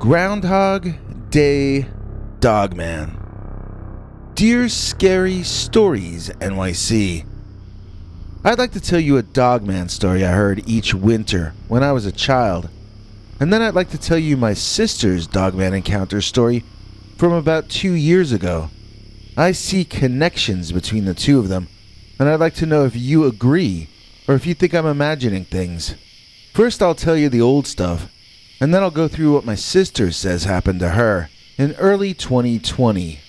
Groundhog Day Dogman. Dear Scary Stories NYC. I'd like to tell you a Dogman story I heard each winter when I was a child. And then I'd like to tell you my sister's Dogman encounter story from about 2 years ago. I see connections between the two of them, and I'd like to know if you agree or if you think I'm imagining things. First, I'll tell you the old stuff, and then I'll go through what my sister says happened to her in early 2020.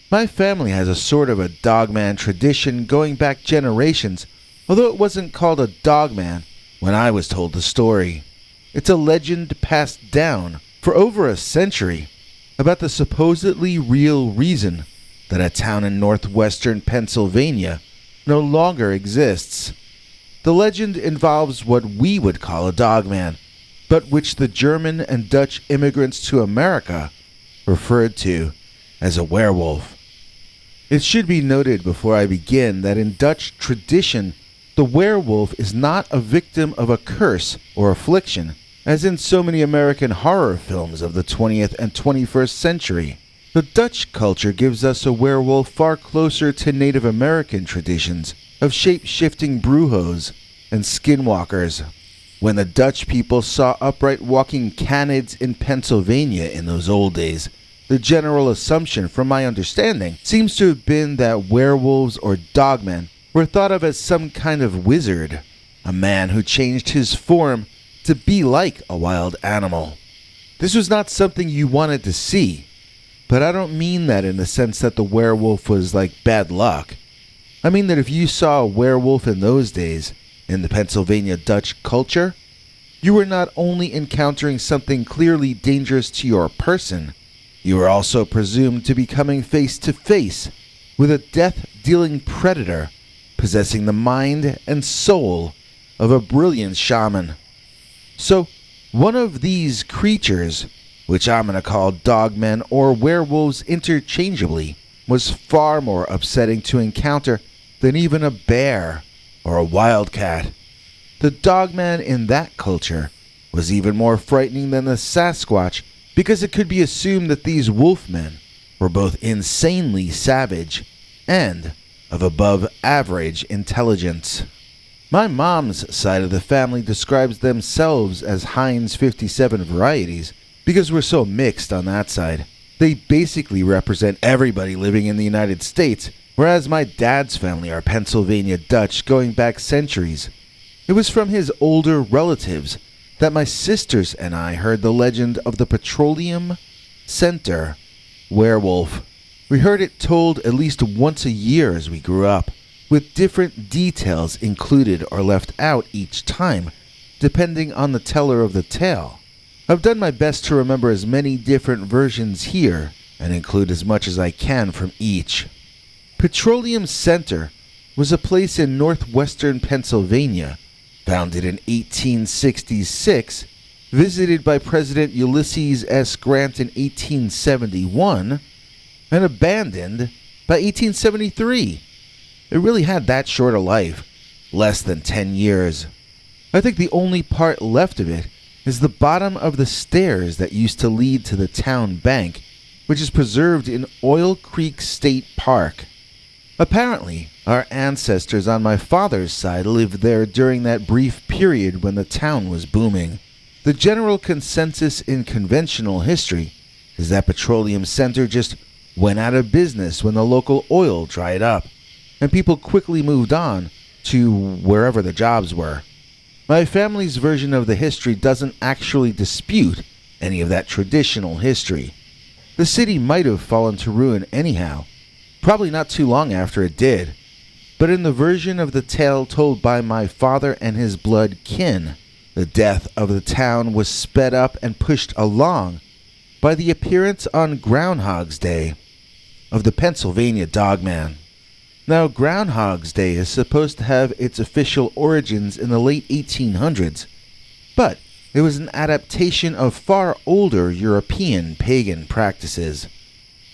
My family has a sort of a Dogman tradition going back generations, although it wasn't called a Dogman when I was told the story. It's a legend passed down for over a century about the supposedly real reason that a town in northwestern Pennsylvania no longer exists. The legend involves what we would call a Dogman, but which the German and Dutch immigrants to America referred to as a werewolf. It should be noted before I begin that in Dutch tradition, the werewolf is not a victim of a curse or affliction, as in so many American horror films of the 20th and 21st century. The Dutch culture gives us a werewolf far closer to Native American traditions of shape-shifting brujos and skinwalkers. When the Dutch people saw upright walking canids in Pennsylvania in those old days, the general assumption, from my understanding, seems to have been that werewolves or dogmen were thought of as some kind of wizard, a man who changed his form to be like a wild animal. This was not something you wanted to see, but I don't mean that in the sense that the werewolf was like bad luck. I mean that if you saw a werewolf in those days, in the Pennsylvania Dutch culture, you were not only encountering something clearly dangerous to your person, you were also presumed to be coming face to face with a death-dealing predator possessing the mind and soul of a brilliant shaman. So, one of these creatures, which I'm going to call dogmen or werewolves interchangeably, was far more upsetting to encounter than even a bear or a wildcat. The dogman in that culture was even more frightening than the Sasquatch because it could be assumed that these wolfmen were both insanely savage and of above average intelligence. My mom's side of the family describes themselves as Heinz 57 varieties because we're so mixed on that side. They basically represent everybody living in the United States, whereas my dad's family are Pennsylvania Dutch going back centuries. It was from his older relatives that my sisters and I heard the legend of the Petroleum Center werewolf. We heard it told at least once a year as we grew up, with different details included or left out each time, depending on the teller of the tale. I've done my best to remember as many different versions here and include as much as I can from each. Petroleum Center was a place in northwestern Pennsylvania, founded in 1866, visited by President Ulysses S. Grant in 1871, and abandoned by 1873. It really had that short a life, less than 10 years. I think the only part left of it is the bottom of the stairs that used to lead to the town bank, which is preserved in Oil Creek State Park. Apparently, our ancestors on my father's side lived there during that brief period when the town was booming. The general consensus in conventional history is that Petroleum Center just went out of business when the local oil dried up, and people quickly moved on to wherever the jobs were. My family's version of the history doesn't actually dispute any of that traditional history. The city might have fallen to ruin anyhow, probably not too long after it did, but in the version of the tale told by my father and his blood kin, the death of the town was sped up and pushed along by the appearance on Groundhog's Day of the Pennsylvania Dogman. Now, Groundhog's Day is supposed to have its official origins in the late 1800s, but it was an adaptation of far older European pagan practices.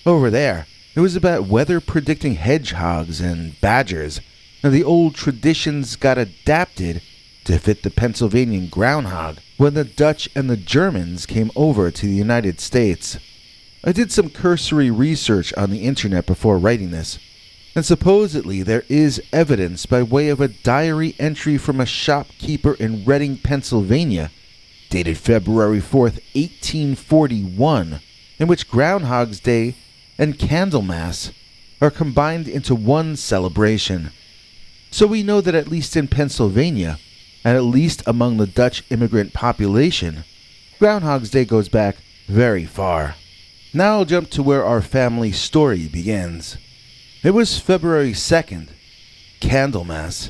Over there, it was about weather predicting hedgehogs and badgers, and the old traditions got adapted to fit the Pennsylvanian groundhog, when the Dutch and the Germans came over to the United States. I did some cursory research on the internet before writing this, and supposedly there is evidence by way of a diary entry from a shopkeeper in Reading, Pennsylvania, dated February 4th, 1841, in which Groundhog's Day and Candlemas are combined into one celebration. So we know that at least in Pennsylvania, and at least among the Dutch immigrant population, Groundhog's Day goes back very far. Now I'll jump to where our family story begins. It was February 2nd, Candlemas,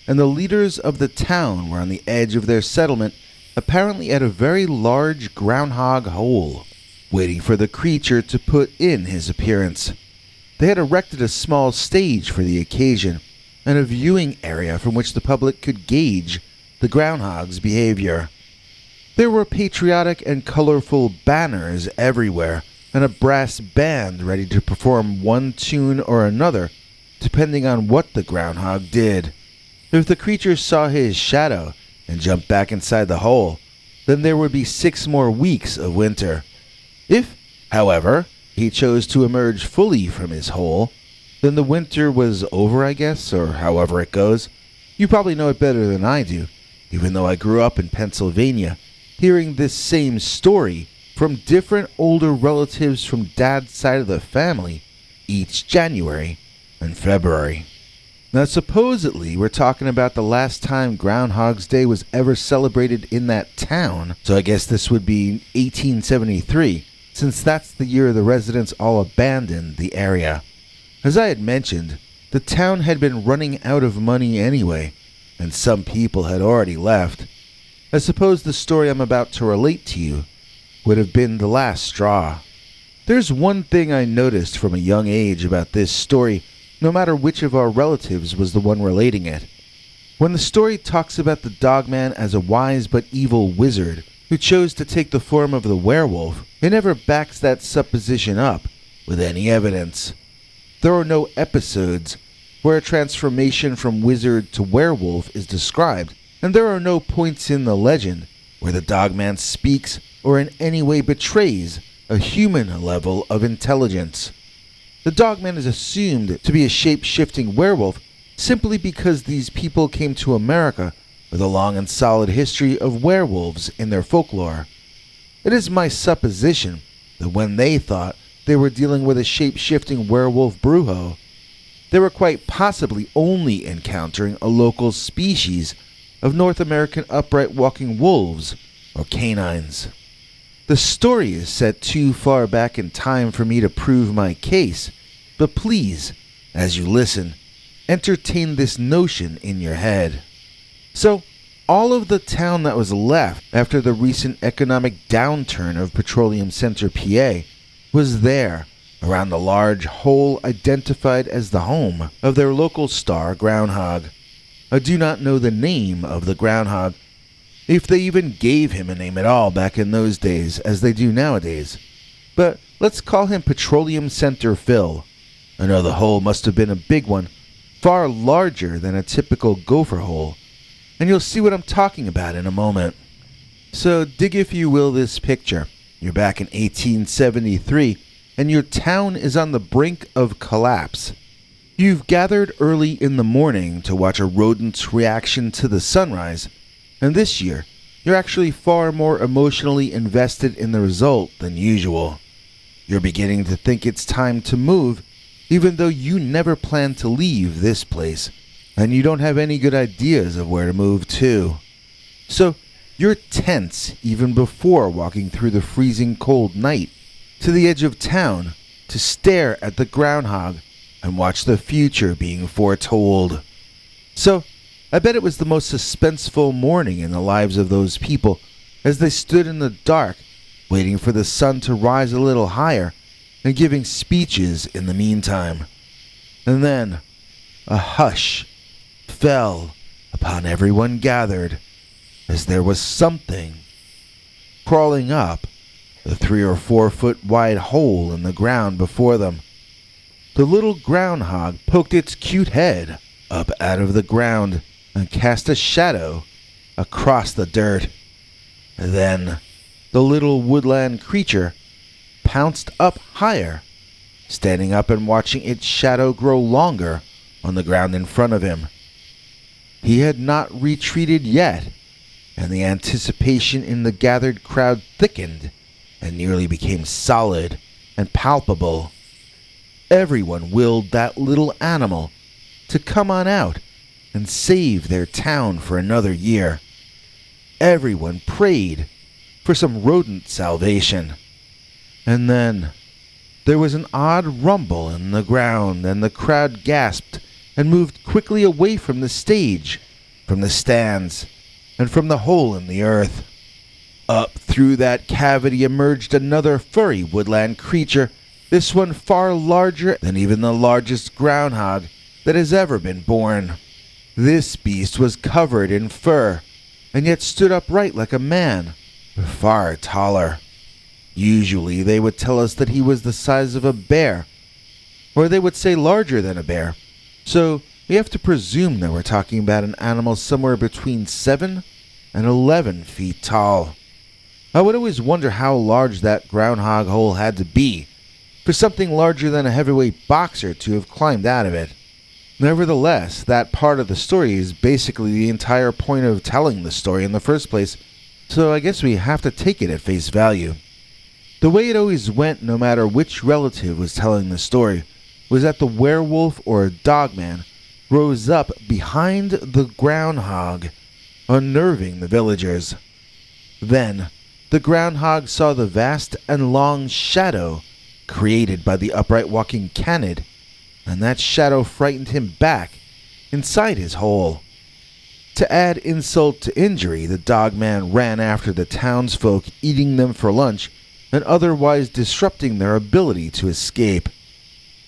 and the leaders of the town were on the edge of their settlement, apparently at a very large groundhog hole, waiting for the creature to put in his appearance. They had erected a small stage for the occasion, and a viewing area from which the public could gauge the groundhog's behavior. There were patriotic and colorful banners everywhere, and a brass band ready to perform one tune or another, depending on what the groundhog did. If the creature saw his shadow and jumped back inside the hole, then there would be 6 more weeks of winter. If, however, he chose to emerge fully from his hole, then the winter was over, I guess, or however it goes. You probably know it better than I do, even though I grew up in Pennsylvania, hearing this same story from different older relatives from Dad's side of the family each January and February. Now, supposedly, we're talking about the last time Groundhog's Day was ever celebrated in that town, so I guess this would be 1873, since that's the year the residents all abandoned the area. As I had mentioned, the town had been running out of money anyway, and some people had already left. I suppose the story I'm about to relate to you would have been the last straw. There's one thing I noticed from a young age about this story, no matter which of our relatives was the one relating it. When the story talks about the Dogman as a wise but evil wizard who chose to take the form of the werewolf, it never backs that supposition up with any evidence. There are no episodes where a transformation from wizard to werewolf is described, and there are no points in the legend where the Dogman speaks or in any way betrays a human level of intelligence. The Dogman is assumed to be a shape-shifting werewolf simply because these people came to America with a long and solid history of werewolves in their folklore. It is my supposition that when they thought they were dealing with a shape-shifting werewolf brujo, they were quite possibly only encountering a local species of North American upright walking wolves or canines. The story is set too far back in time for me to prove my case, but please, as you listen, entertain this notion in your head. So, all of the town that was left after the recent economic downturn of Petroleum Center, PA, was there around the large hole identified as the home of their local star groundhog. I do not know the name of the groundhog, if they even gave him a name at all back in those days as they do nowadays. But let's call him Petroleum Center Phil. I know the hole must have been a big one, far larger than a typical gopher hole, and you'll see what I'm talking about in a moment. So dig, if you will, this picture. You're back in 1873, and your town is on the brink of collapse. You've gathered early in the morning to watch a rodent's reaction to the sunrise, and this year, you're actually far more emotionally invested in the result than usual. You're beginning to think it's time to move, even though you never planned to leave this place, and you don't have any good ideas of where to move to. So, you're tense even before walking through the freezing cold night to the edge of town to stare at the groundhog and watch the future being foretold. So, I bet it was the most suspenseful morning in the lives of those people as they stood in the dark, waiting for the sun to rise a little higher and giving speeches in the meantime. And then, a hush fell upon everyone gathered as there was something crawling up the 3 or 4 foot wide hole in the ground before them. The little groundhog poked its cute head up out of the ground and cast a shadow across the dirt. Then the little woodland creature pounced up higher, standing up and watching its shadow grow longer on the ground in front of him. He had not retreated yet, and the anticipation in the gathered crowd thickened and nearly became solid and palpable. Everyone willed that little animal to come on out and save their town for another year. Everyone prayed for some rodent salvation. And then there was an odd rumble in the ground, and the crowd gasped and moved quickly away from the stage, from the stands, and from the hole in the earth. Up through that cavity emerged another furry woodland creature, this one far larger than even the largest groundhog that has ever been born. This beast was covered in fur, and yet stood upright like a man, but far taller. Usually they would tell us that he was the size of a bear, or they would say larger than a bear, so we have to presume that we're talking about an animal somewhere between 7 and 11 feet tall. I would always wonder how large that groundhog hole had to be for something larger than a heavyweight boxer to have climbed out of it. Nevertheless, that part of the story is basically the entire point of telling the story in the first place, so I guess we have to take it at face value. The way it always went, no matter which relative was telling the story, was that the werewolf or dogman rose up behind the groundhog, unnerving the villagers. Then, the groundhog saw the vast and long shadow created by the upright walking canid, and that shadow frightened him back inside his hole. To add insult to injury, the dogman ran after the townsfolk, eating them for lunch and otherwise disrupting their ability to escape.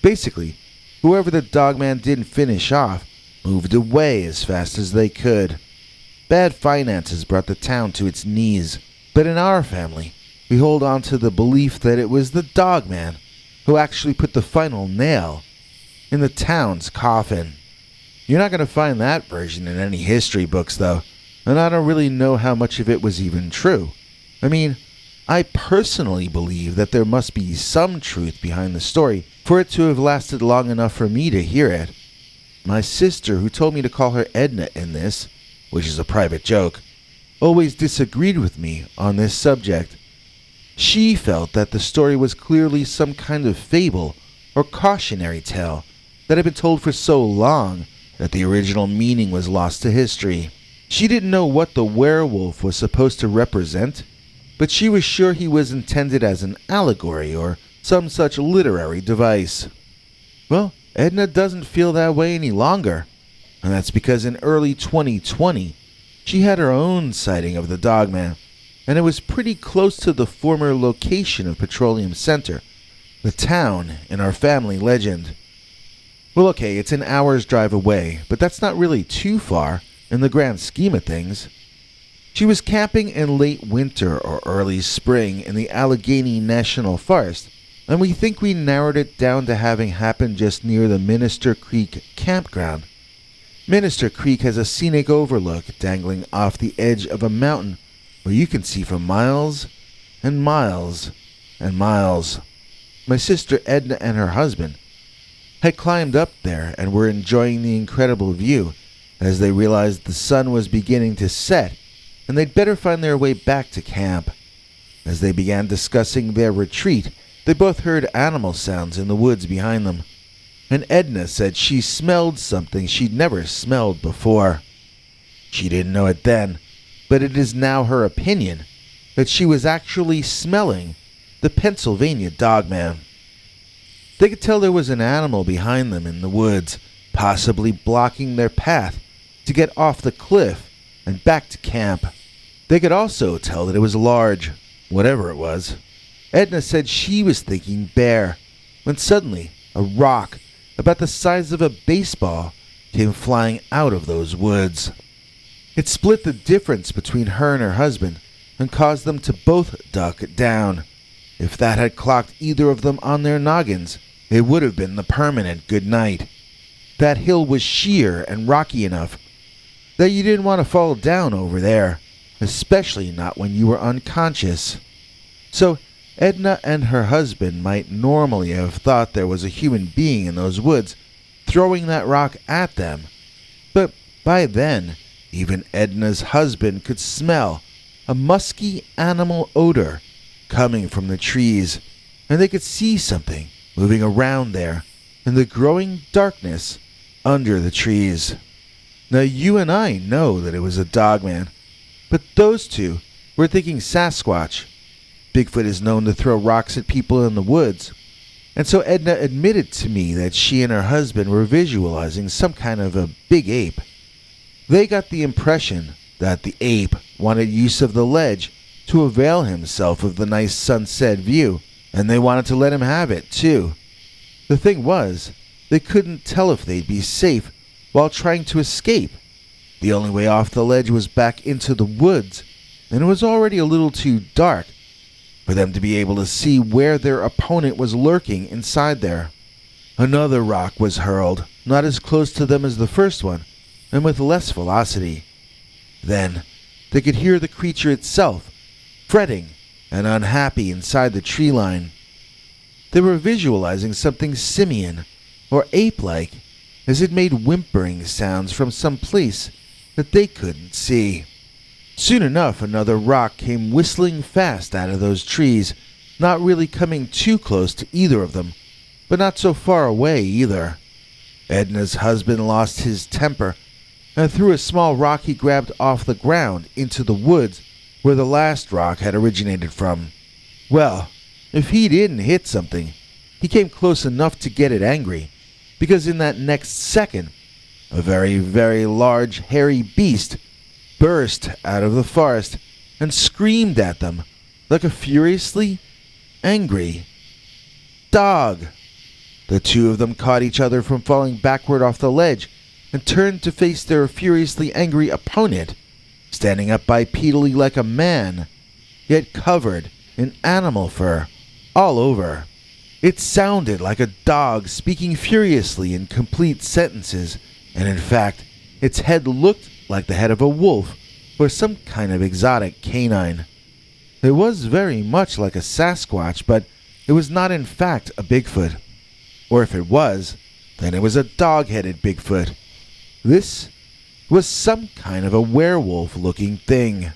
Basically, whoever the dogman didn't finish off moved away as fast as they could. Bad finances brought the town to its knees, but in our family, we hold on to the belief that it was the dogman who actually put the final nail in the town's coffin. You're not going to find that version in any history books, though, and I don't really know how much of it was even true. I mean, I personally believe that there must be some truth behind the story for it to have lasted long enough for me to hear it. My sister, who told me to call her Edna in this, which is a private joke, always disagreed with me on this subject. She felt that the story was clearly some kind of fable or cautionary tale that had been told for so long that the original meaning was lost to history. She didn't know what the werewolf was supposed to represent, but she was sure he was intended as an allegory or some such literary device. Well, Edna doesn't feel that way any longer, and that's because in early 2020, she had her own sighting of the Dogman, and it was pretty close to the former location of Petroleum Center, the town in our family legend. Well, okay, it's an hour's drive away, but that's not really too far in the grand scheme of things. She was camping in late winter or early spring in the Allegheny National Forest, and we think we narrowed it down to having happened just near the Minister Creek campground. Minister Creek has a scenic overlook dangling off the edge of a mountain where you can see for miles and miles and miles. My sister Edna and her husband had climbed up there and were enjoying the incredible view as they realized the sun was beginning to set and they'd better find their way back to camp. As they began discussing their retreat, they both heard animal sounds in the woods behind them, and Edna said she smelled something she'd never smelled before. She didn't know it then, but it is now her opinion that she was actually smelling the Pennsylvania Dogman. They could tell there was an animal behind them in the woods, possibly blocking their path to get off the cliff and back to camp. They could also tell that it was large, whatever it was. Edna said she was thinking bear, when suddenly a rock about the size of a baseball came flying out of those woods. It split the difference between her and her husband and caused them to both duck down. If that had clocked either of them on their noggins, it would have been the permanent good night. That hill was sheer and rocky enough that you didn't want to fall down over there. especially not when you were unconscious. So Edna and her husband might normally have thought there was a human being in those woods throwing that rock at them. But by then, even Edna's husband could smell a musky animal odor coming from the trees, and they could see something moving around there in the growing darkness under the trees. Now you and I know that it was a Dogman, but those two were thinking Sasquatch. Bigfoot is known to throw rocks at people in the woods, and so Edna admitted to me that she and her husband were visualizing some kind of a big ape. They got the impression that the ape wanted use of the ledge to avail himself of the nice sunset view, and they wanted to let him have it too. The thing was, they couldn't tell if they'd be safe while trying to escape. The only way off the ledge was back into the woods, and it was already a little too dark for them to be able to see where their opponent was lurking inside there. Another rock was hurled, not as close to them as the first one, and with less velocity. Then they could hear the creature itself, fretting and unhappy inside the tree line. They were visualizing something simian or ape-like, as it made whimpering sounds from some place that they couldn't see. Soon enough, another rock came whistling fast out of those trees, not really coming too close to either of them, but not so far away either. Edna's husband lost his temper and threw a small rock he grabbed off the ground into the woods where the last rock had originated from. Well, if he didn't hit something, he came close enough to get it angry, because in that next second, a very, very large, hairy beast burst out of the forest and screamed at them like a furiously angry dog. The two of them caught each other from falling backward off the ledge and turned to face their furiously angry opponent, standing up bipedally like a man, yet covered in animal fur all over. It sounded like a dog speaking furiously in complete sentences, and in fact, its head looked like the head of a wolf or some kind of exotic canine. It was very much like a Sasquatch, but it was not in fact a Bigfoot. Or if it was, then it was a dog-headed Bigfoot. This was some kind of a werewolf-looking thing.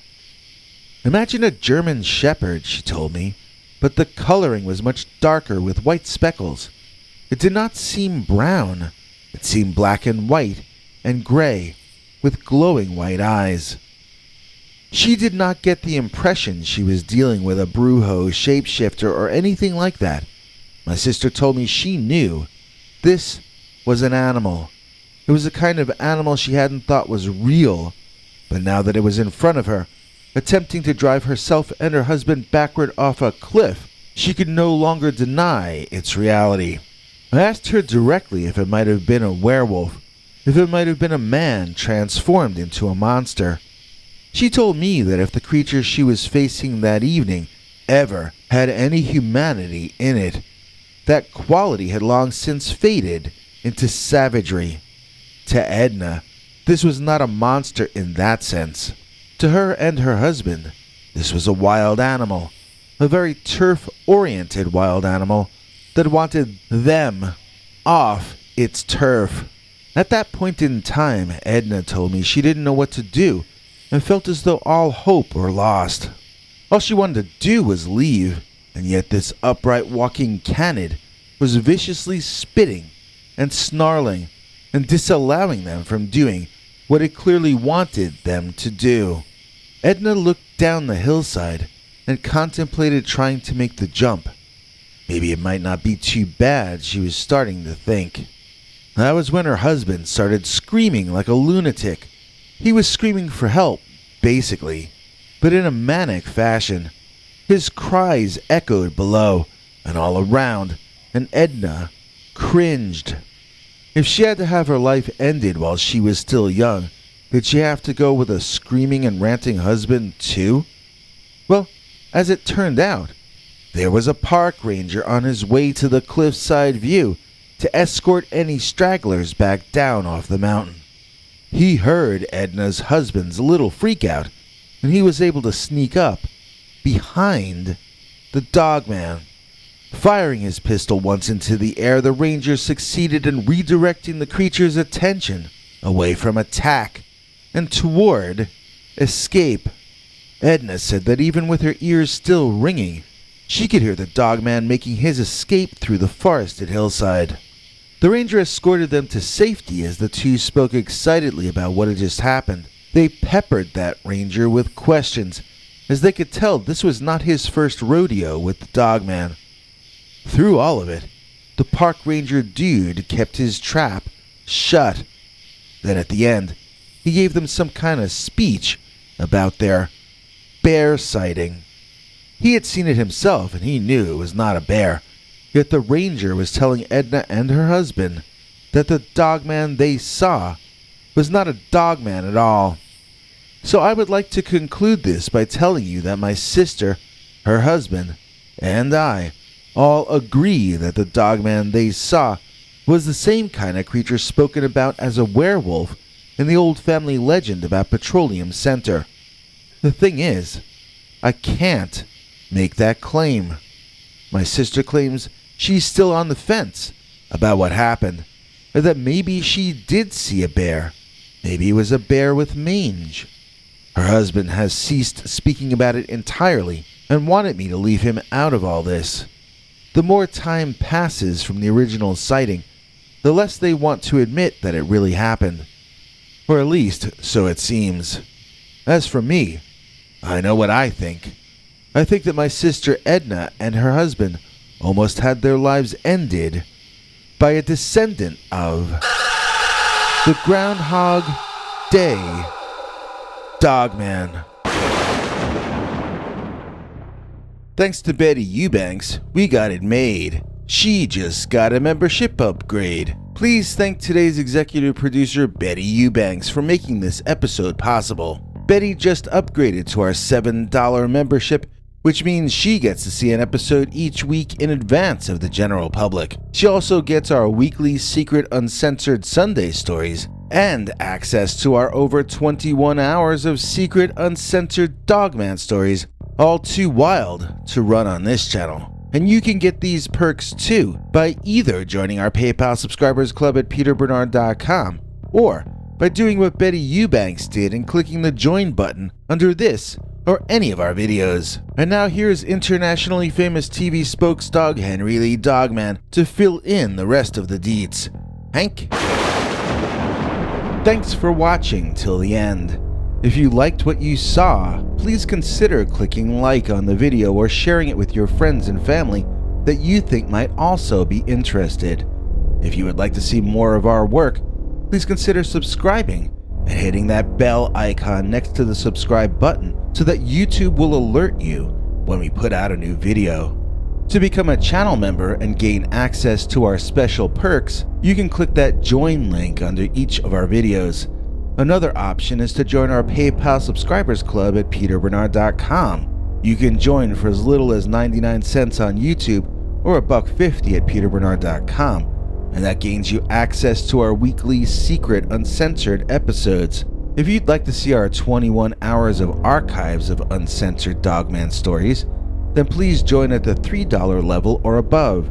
Imagine a German shepherd, she told me, but the coloring was much darker with white speckles. It did not seem brown. It seemed black and white and gray with glowing white eyes. She did not get the impression she was dealing with a brujo, shapeshifter, or anything like that. My sister told me she knew this was an animal. It was a kind of animal she hadn't thought was real, but now that it was in front of her, attempting to drive herself and her husband backward off a cliff, she could no longer deny its reality. I asked her directly if it might have been a werewolf, if it might have been a man transformed into a monster. She told me that if the creature she was facing that evening ever had any humanity in it, that quality had long since faded into savagery. To Edna, this was not a monster in that sense. To her and her husband, this was a wild animal, a very turf-oriented wild animal that wanted them off its turf. At that point in time, Edna told me she didn't know what to do and felt as though all hope were lost. All she wanted to do was leave, and yet this upright walking canid was viciously spitting and snarling and disallowing them from doing what it clearly wanted them to do. Edna looked down the hillside and contemplated trying to make the jump. Maybe it might not be too bad, she was starting to think. That was when her husband started screaming like a lunatic. He was screaming for help, basically, but in a manic fashion. His cries echoed below and all around, and Edna cringed. If she had to have her life ended while she was still young, did she have to go with a screaming and ranting husband too? Well, as it turned out, there was a park ranger on his way to the cliffside view to escort any stragglers back down off the mountain. He heard Edna's husband's little freakout and he was able to sneak up behind the Dogman. Firing his pistol once into the air, the ranger succeeded in redirecting the creature's attention away from attack and toward escape. Edna said that even with her ears still ringing, she could hear the Dogman making his escape through the forested hillside. The ranger escorted them to safety as the two spoke excitedly about what had just happened. They peppered that ranger with questions, as they could tell this was not his first rodeo with the Dogman. Through all of it, the park ranger dude kept his trap shut. Then at the end, he gave them some kind of speech about their bear sighting. He had seen it himself and he knew it was not a bear, yet the ranger was telling Edna and her husband that the Dogman they saw was not a Dogman at all. So I would like to conclude this by telling you that my sister, her husband, and I all agree that the Dogman they saw was the same kind of creature spoken about as a werewolf in the old family legend about Petroleum Center. The thing is, I can't make that claim. My sister claims she's still on the fence about what happened, or that maybe she did see a bear. Maybe it was a bear with mange. Her husband has ceased speaking about it entirely and wanted me to leave him out of all this. The more time passes from the original sighting, the less they want to admit that it really happened. Or at least, so it seems. As for me, I know what I think. I think that my sister Edna and her husband almost had their lives ended by a descendant of the Groundhog Day Dogman. Thanks to Betty Eubanks, we got it made. She just got a membership upgrade. Please thank today's executive producer Betty Eubanks for making this episode possible. Betty just upgraded to our $7 membership, which means she gets to see an episode each week in advance of the general public. She also gets our weekly secret uncensored Sunday stories and access to our over 21 hours of secret uncensored Dogman stories, all too wild to run on this channel. And you can get these perks too by either joining our PayPal subscribers club at peterbernard.com or by doing what Betty Eubanks did and clicking the join button under this or any of our videos. And now here's internationally famous TV spokesdog Henry Lee Dogman to fill in the rest of the deets. Hank? Thanks for watching till the end. If you liked what you saw, please consider clicking like on the video or sharing it with your friends and family that you think might also be interested. If you would like to see more of our work, please consider subscribing and hitting that bell icon next to the subscribe button so that YouTube will alert you when we put out a new video. To become a channel member and gain access to our special perks, you can click that join link under each of our videos. Another option is to join our PayPal subscribers club at peterbernard.com. You can join for as little as 99 cents on YouTube or $1.50 at peterbernard.com, and that gains you access to our weekly secret uncensored episodes. If you'd like to see our 21 hours of archives of uncensored Dogman stories, then please join at the $3 level or above.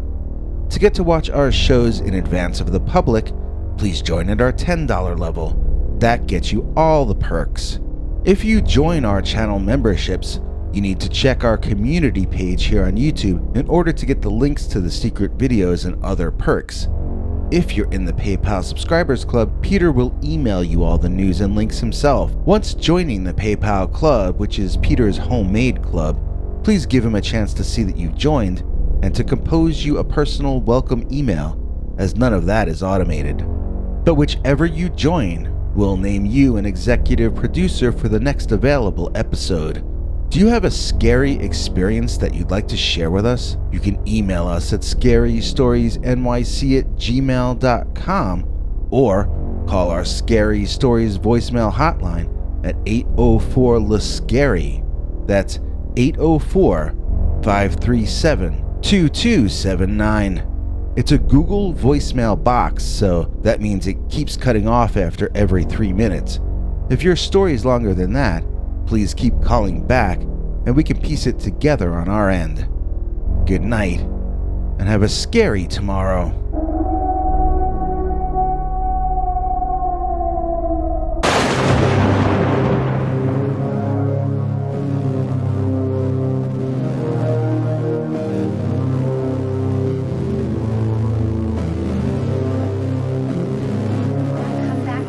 To get to watch our shows in advance of the public, please join at our $10 level. That gets you all the perks. If you join our channel memberships, you need to check our community page here on YouTube in order to get the links to the secret videos and other perks. If you're in the PayPal subscribers club, Peter will email you all the news and links himself. Once joining the PayPal club, which is Peter's homemade club, please give him a chance to see that you've joined and to compose you a personal welcome email, as none of that is automated. But whichever you join, we'll name you an executive producer for the next available episode. Do you have a scary experience that you'd like to share with us? You can email us at scarystoriesnyc@gmail.com or call our Scary Stories voicemail hotline at 804-LA-SCARY. That's 804-537-2279. It's a Google voicemail box, so that means it keeps cutting off after every 3 minutes. If your story is longer than that, please keep calling back and we can piece it together on our end. Good night, and have a scary tomorrow.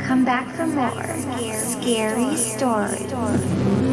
Come back for more scary stories.